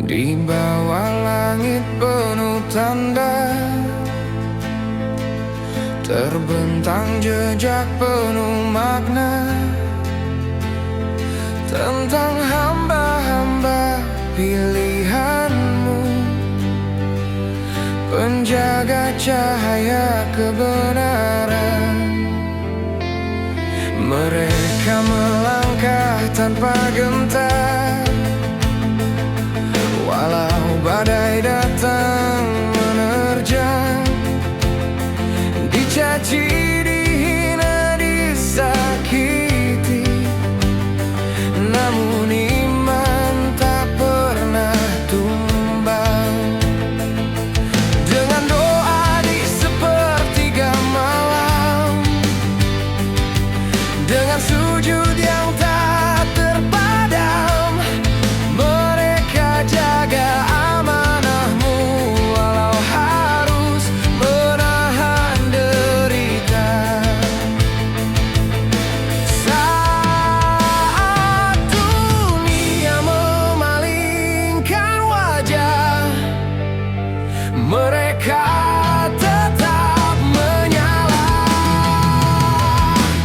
Di bawah langit penuh tanda, terbentang jejak penuh makna tentang hamba-hamba pilihanmu, penjaga cahaya kebenaran. Mereka melangkah tanpa gentar, walau badai datang menerjang, dicaci, dihina, disakiti, namun iman tak pernah tumbang. Dengan doa di sepertiga malam, dengan sujud yang tak terpadam, mereka jaga amanahmu, walau harus menahan derita. Saat dunia memalingkan wajah, mereka tetap menyala.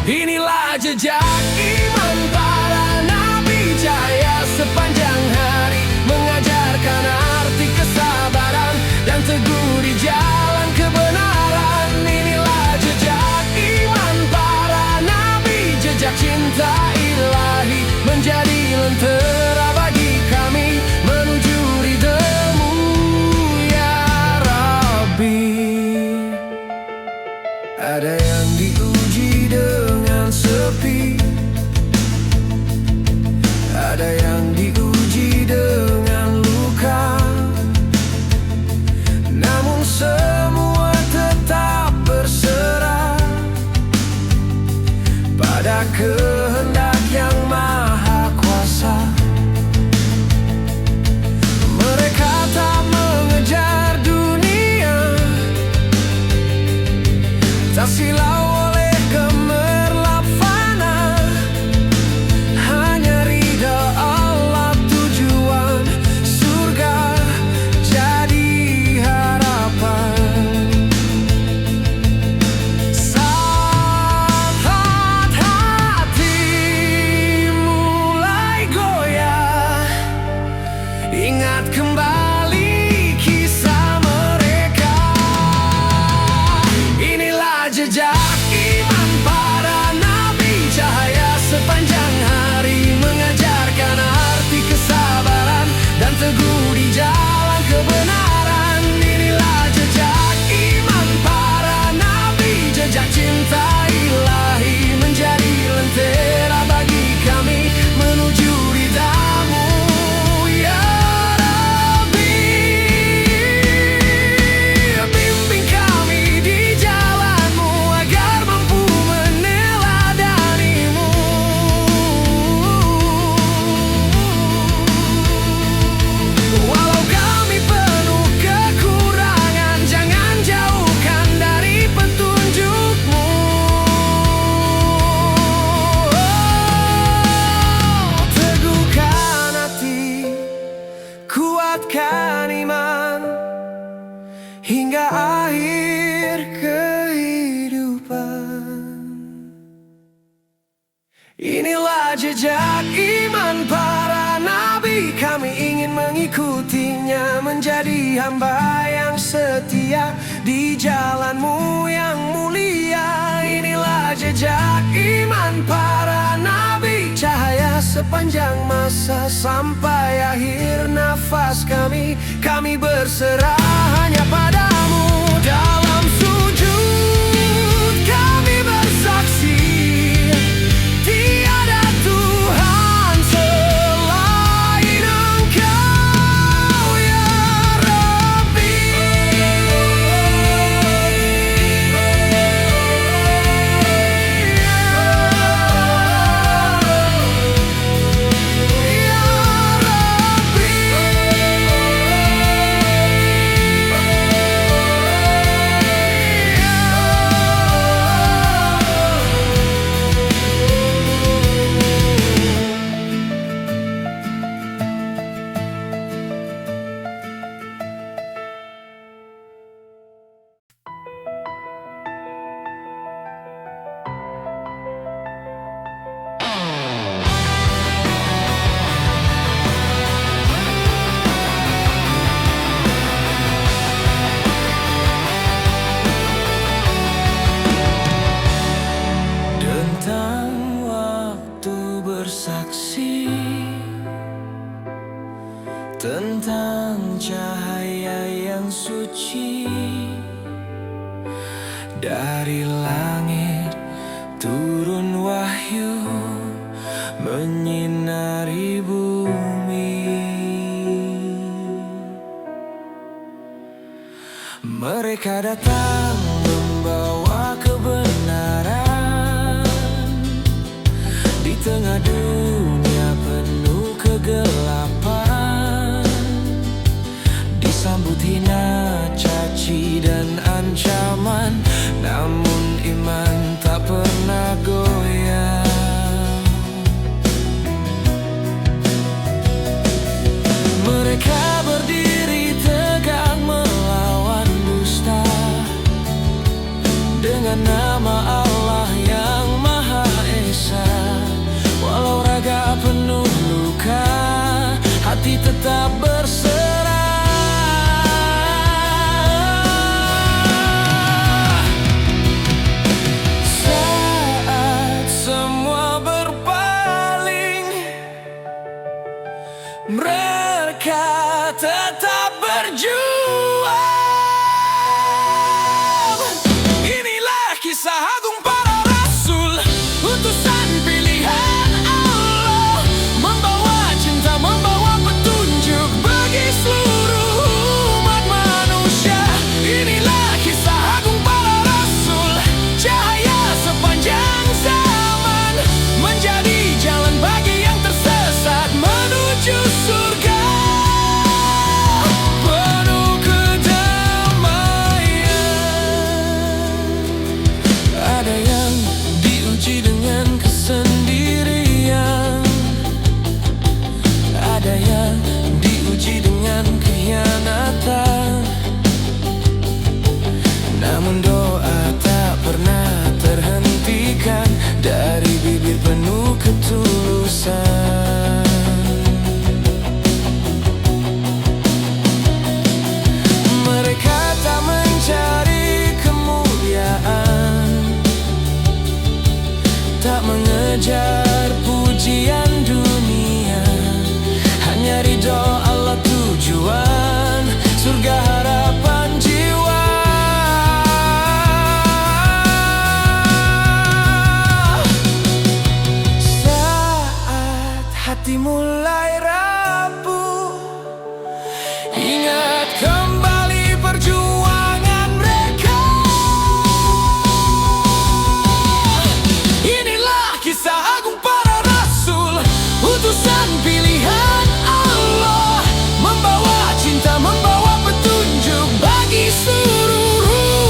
Inilah jejak iman para nabi cahaya sepanjang hari, mengajarkan arti kesabaran dan teguh di jalan kebenaran. Inilah jejak iman para nabi, jejak cinta ilahi, menjadi lentera bagi kami menuju ridhamu ya Rabbi. Ada yang diuji dengan sepi, ada yang diuji dengan luka, namun semua tetap berserah pada kehendak yang maha kuasa. Mereka tak mengejar dunia, tak silau oleh gemerlap fana, hanya ridha Allah tujuan, surga jadi harapan. Saat hati mulai goyah, ingat kembali kisah mereka. Inilah jejak iman para nabi cahaya sepanjang hari, mengajarkan arti kesabaran dan teguh di jalan kebenaran. Inilah jejak iman para nabi, jejak cinta ilahi, menjadi lentera bagi kami menuju ridhamu ya Rabbi. Bimbing kami di jalanmu agar mampu meneladanimu. Walau kami penuh kekurangan, jangan jauhkan dari petunjukmu. Teguhkan hati, kuatkan iman, hingga akhir kehidupan. Inilah jejak iman para nabi, kami ingin mengikutinya, menjadi hamba yang setia di jalanmu yang mulia. Inilah jejak iman para nabi cahaya sepanjang masa, sampai akhir nafas kami berserah hanya padamu. Dalam sujud kami bersaksi, tiada Tuhan selain Engkau ya Rabbi. Ya Rabbi. tentang cahaya yang suci dari langit turun wahyu menyinari bumi. Mereka datang membawa kebenaran di tengah dunia penuh kegelapan, disambut hina, caci dan ancaman, namun iman tak pernah goyah. Mereka berdiri tegak melawan dusta dengan nama Allah yang Maha Esa. Walau raga penuh luka, hati tetap berserah. Saat semua berpaling, mereka tetap berjuang. Inilah kisah agung para rasul, utusan pilihan Allah, membawa cinta, membawa petunjuk bagi seluruh umat manusia. Inilah kisah agung para rasul, cahaya sepanjang zaman, menjadi jalan bagi yang tersesat menuju surga. Ada yang diuji dengan kesendirian, ada yang diuji dengan khianatan, namun doa tak pernah terhentikan dari bibir penuh ketulusan. Mereka tak mencari kemuliaan, tak mengejar pujian dunia, hanya ridho Allah tujuan, surga harapan jiwa. Saat hati mulai rapuh, ingat kembali perjuangan mereka. Kisah agung para rasul, utusan pilihan Allah, membawa cinta, membawa petunjuk bagi seluruh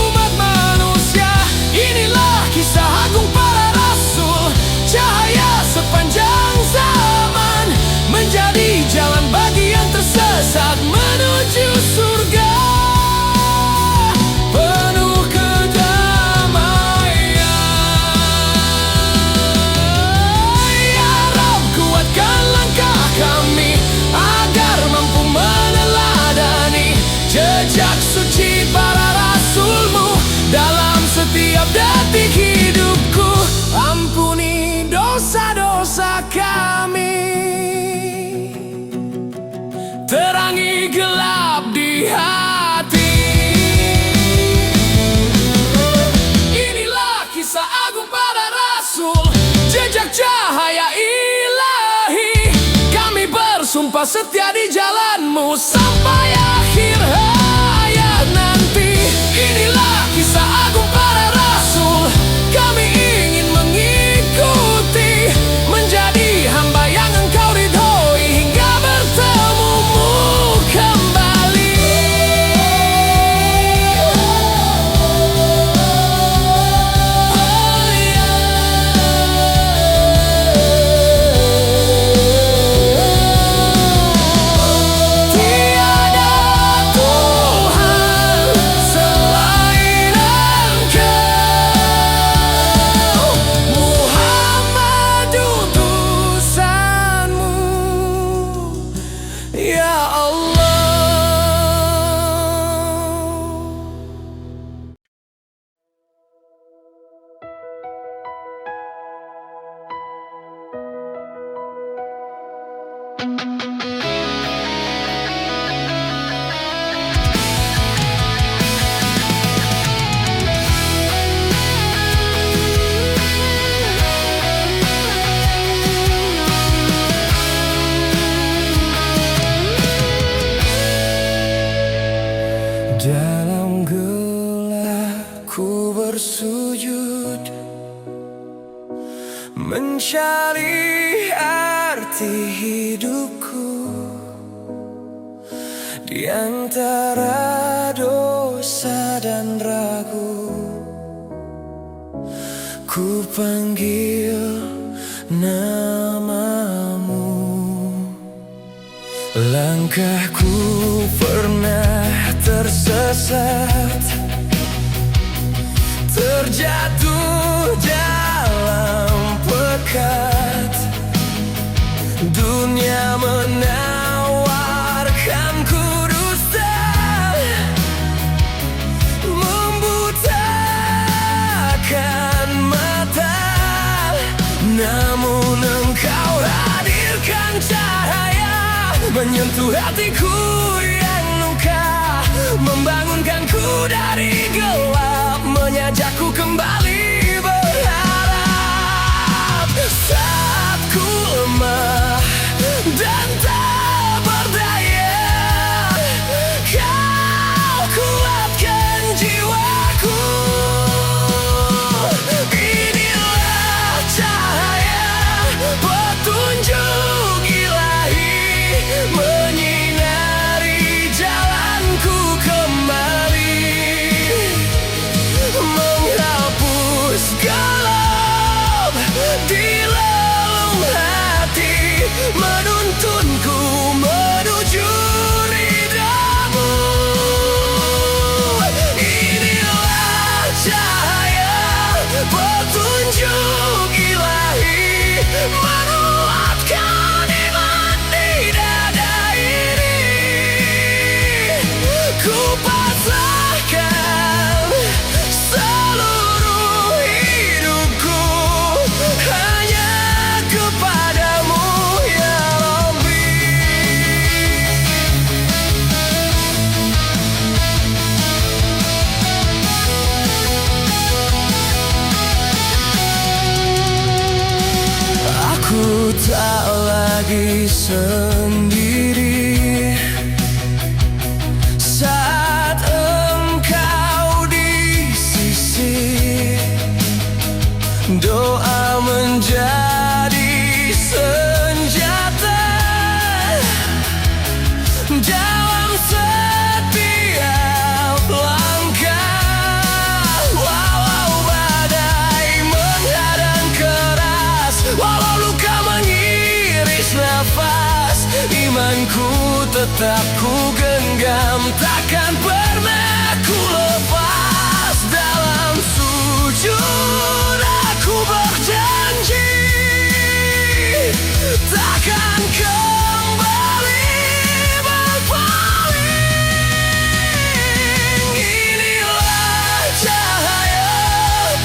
umat manusia. Inilah kisah agung para rasul, cahaya sepanjang zaman, menjadi jalan bagi yang tersesat menuju surga. Jejak suci para rasulmu dalam setiap detik hidupku, ampuni dosa-dosa kami, terangi gelap di hati. Inilah kisah agung para rasul, jejak cahaya ilahi, kami bersumpah setia di jalanmu sampai akhir hayat nanti. Inilah kisah agung para rasul, kami ingin mengikuti, menjadi hamba yang engkau ridhoi hingga bertemumu kembali. Tiada Tuhan selain Engkau. hidupku. Di antara dosa dan ragu, ku panggil namamu. Langkahku pernah tersesat, terjatuh dalam pekat. Dunia menawarkanku dusta, membutakan mata. Namun Engkau hadirkan cahaya, menyentuh hatiku yang luka, membangunkanku dari gelap, menyajakku kembali berharap. Saat ku lemah dan tak berdaya, Kau kuatkan jiwaku. Inilah cahaya petunjuk ilahi, menyinari jalanku kembali, menghapus gelap di relung hati, menuntunku menuju ridhamu. Inilah cahaya petunjuk ilahi, menguatkan iman di dada ini. Ku pasrahkan seluruh hidupku hanya kepadamu, ya Rabbi. Aku tak lagi sendiri saat Engkau di sisi. Doa menjadi senjata dalam setiap langkah. Walau badai menghadang keras, walau luka mengiris nafas, imanku tetap ku genggam, takkan pernah ku lepas. Dalam sujud aku berjanji, takkan kembali berpaling. Inilah cahaya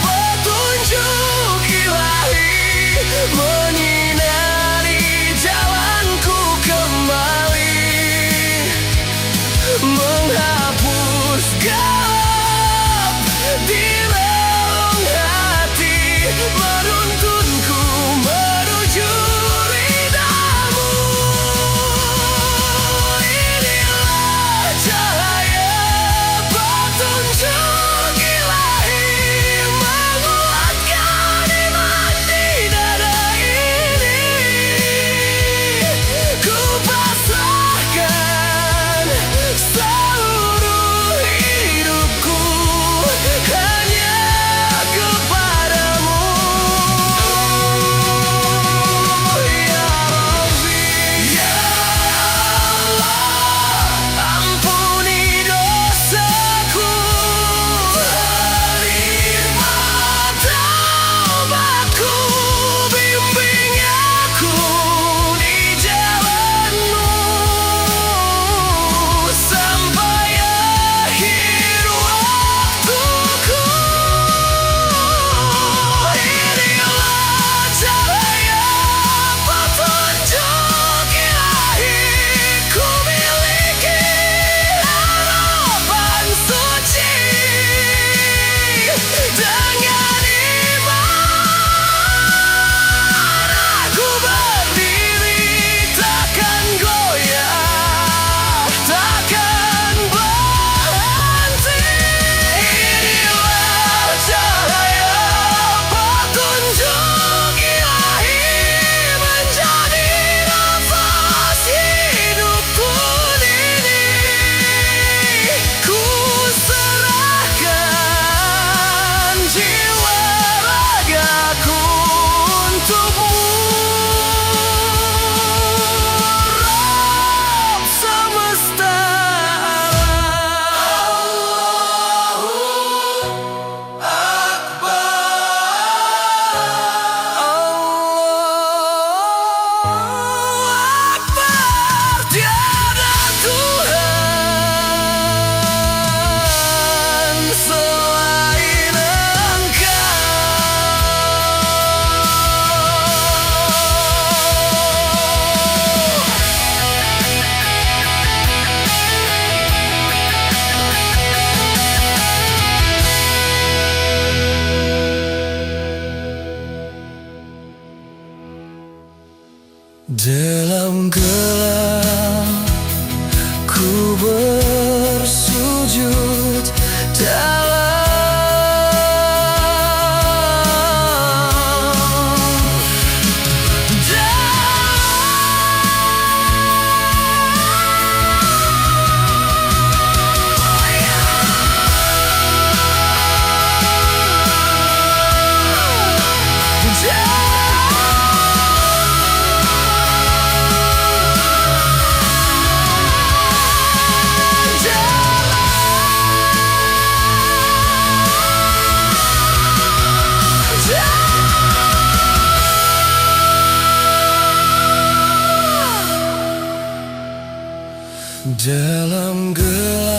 petunjuk ilahi, menyinari jalanku kembali, menghapus gelap Dalam gelap ku bersujud dalam gelam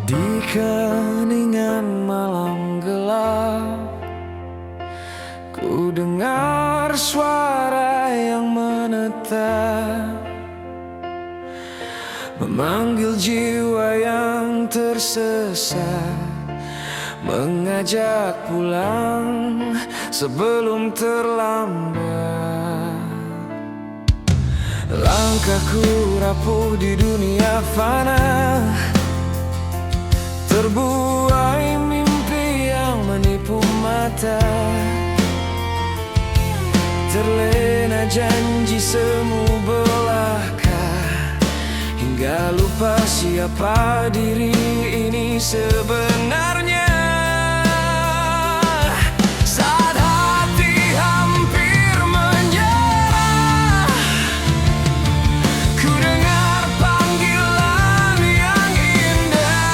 di keningan malam gelap, ku dengar suara yang menetap, memanggil jiwa yang tersesat, mengajak pulang sebelum terlambat. Langkahku rapuh di dunia fana, terbuai mimpi yang menipu mata, terlena janji semu belaka, hingga lupa siapa diri ini sebenarnya. Saat hati hampir menyerah, ku dengar panggilan yang indah.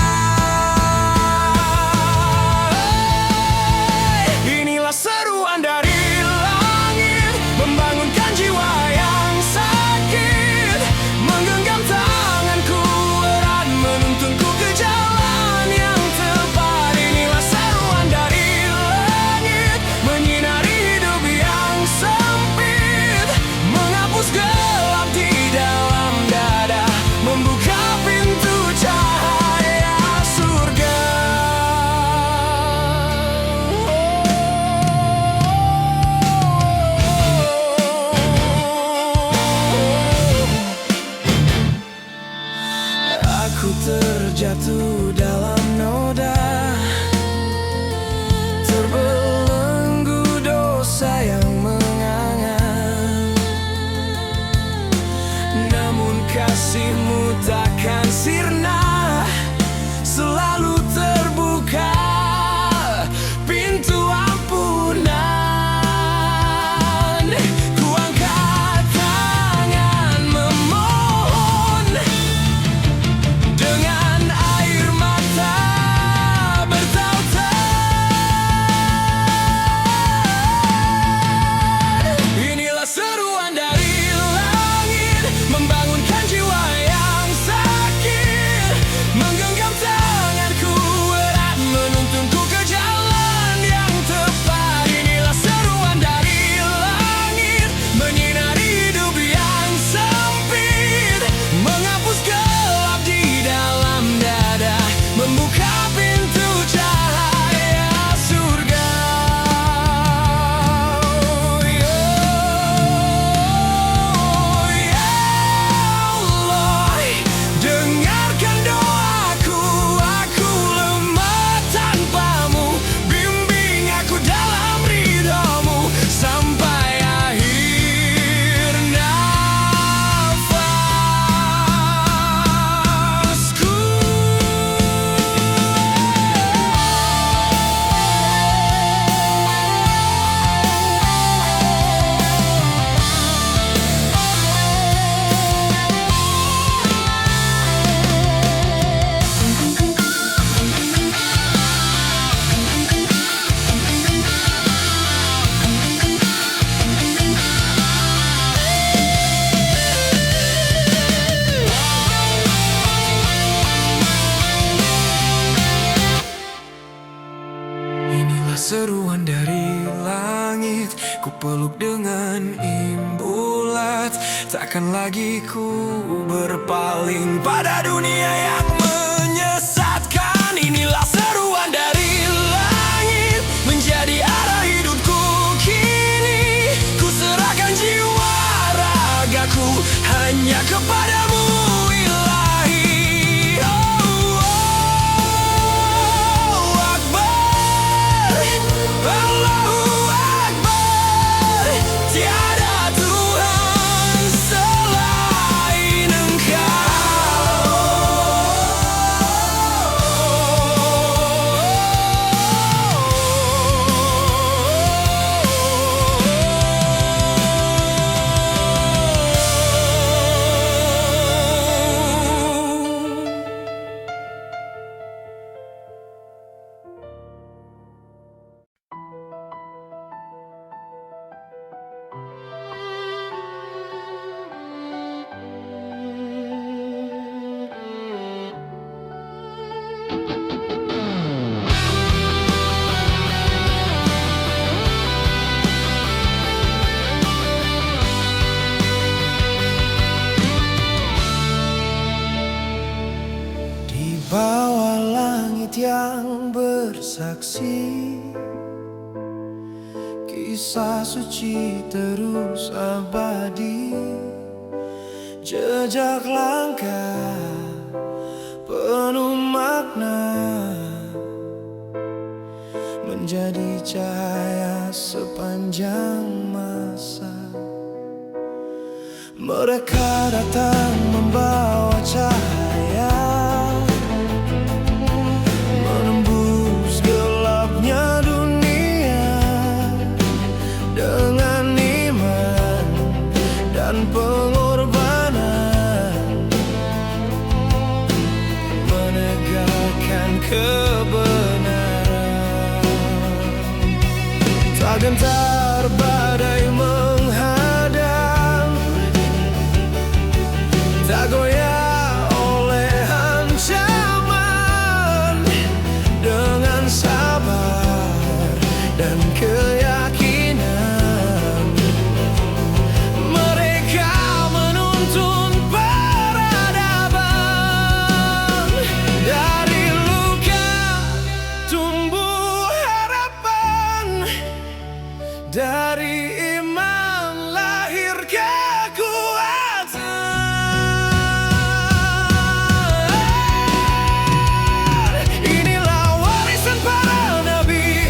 Inilah seruan dari langit, membangunkan jiwa yang sakit, menggenggam tanganku erat, menuntunku ke jalan yang tepat. Inilah seruan dari langit, menyinari hidup yang sempit, menghapus gelap di dalam dada, membuka pintu cahaya surga. Aku terjatuh dalam noda, terbelenggu dosa yang menganga, namun kasihmu takkan sirna, selalu terbuka pintu ampunan. Ku angkat tangan memohon, dengan air mata bertautan. Inilah seruan dari langit, membangunkan jiwa yang sakit, menggenggam tangan seruan dari langit, ku peluk dengan imbulat. Takkan lagi ku berpaling pada dunia yang menyesatkan. Inilah seruan dari langit, menjadi arah hidupku kini. Ku serahkan jiwa ragaku hanya kepadamu, Ilahi. Allahu Akbar, tiada Tuhan selain Di bawah langit yang bersaksi, kisah suci terus abadi. Jejak langkah penuh makna, menjadi cahaya sepanjang masa. Mereka datang membawa cahaya, menembus gelapnya dunia. Dengan iman dan pengorbanan, menegakkan kebenaran. Tak gentar badai menghadang, tak goyah oleh ancaman. Dengan sabar dan keyakinan, mereka menuntun peradaban. Dari luka tumbuh harapan, dari iman lahir kekuatan. Inilah warisan para nabi,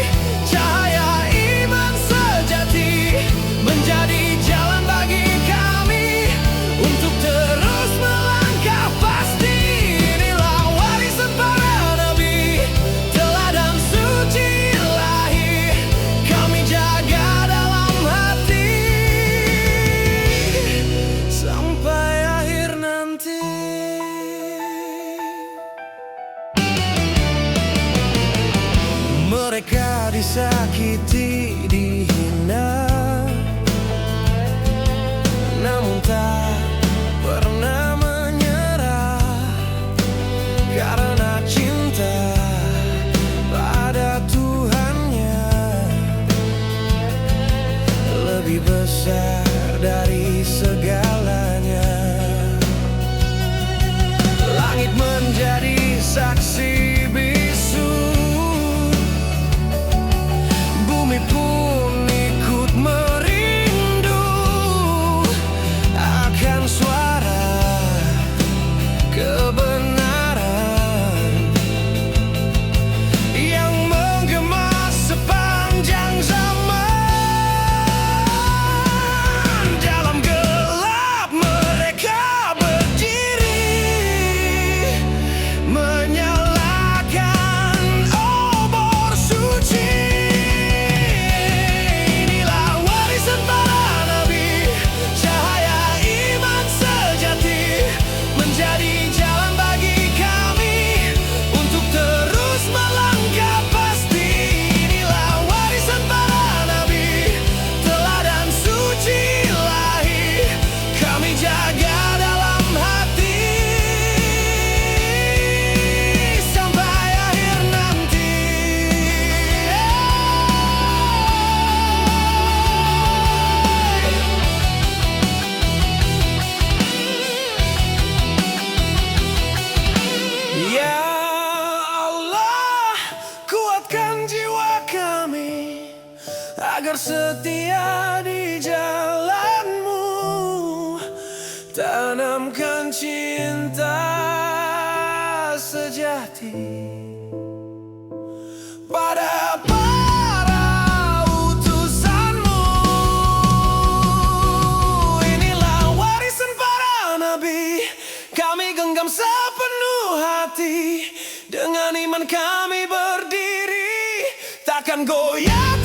cahaya iman sejati, menjadi jalan bagi kami untuk terus melangkah pasti. Inilah warisan para nabi, teladan suci Ilahi, kami jaga dalam hati sampai akhir nanti. Mereka disakiti, dihina, namun tak pernah menyerah, karena cinta pada Tuhannya lebih besar dari segalanya. Langit menjadi saksi bisu, bumi pun agar setia di jalanmu, tanamkan cinta sejati pada para utusanmu. Inilah warisan para nabi, kami genggam sepenuh hati. Dengan iman kami berdiri, takkan goyah.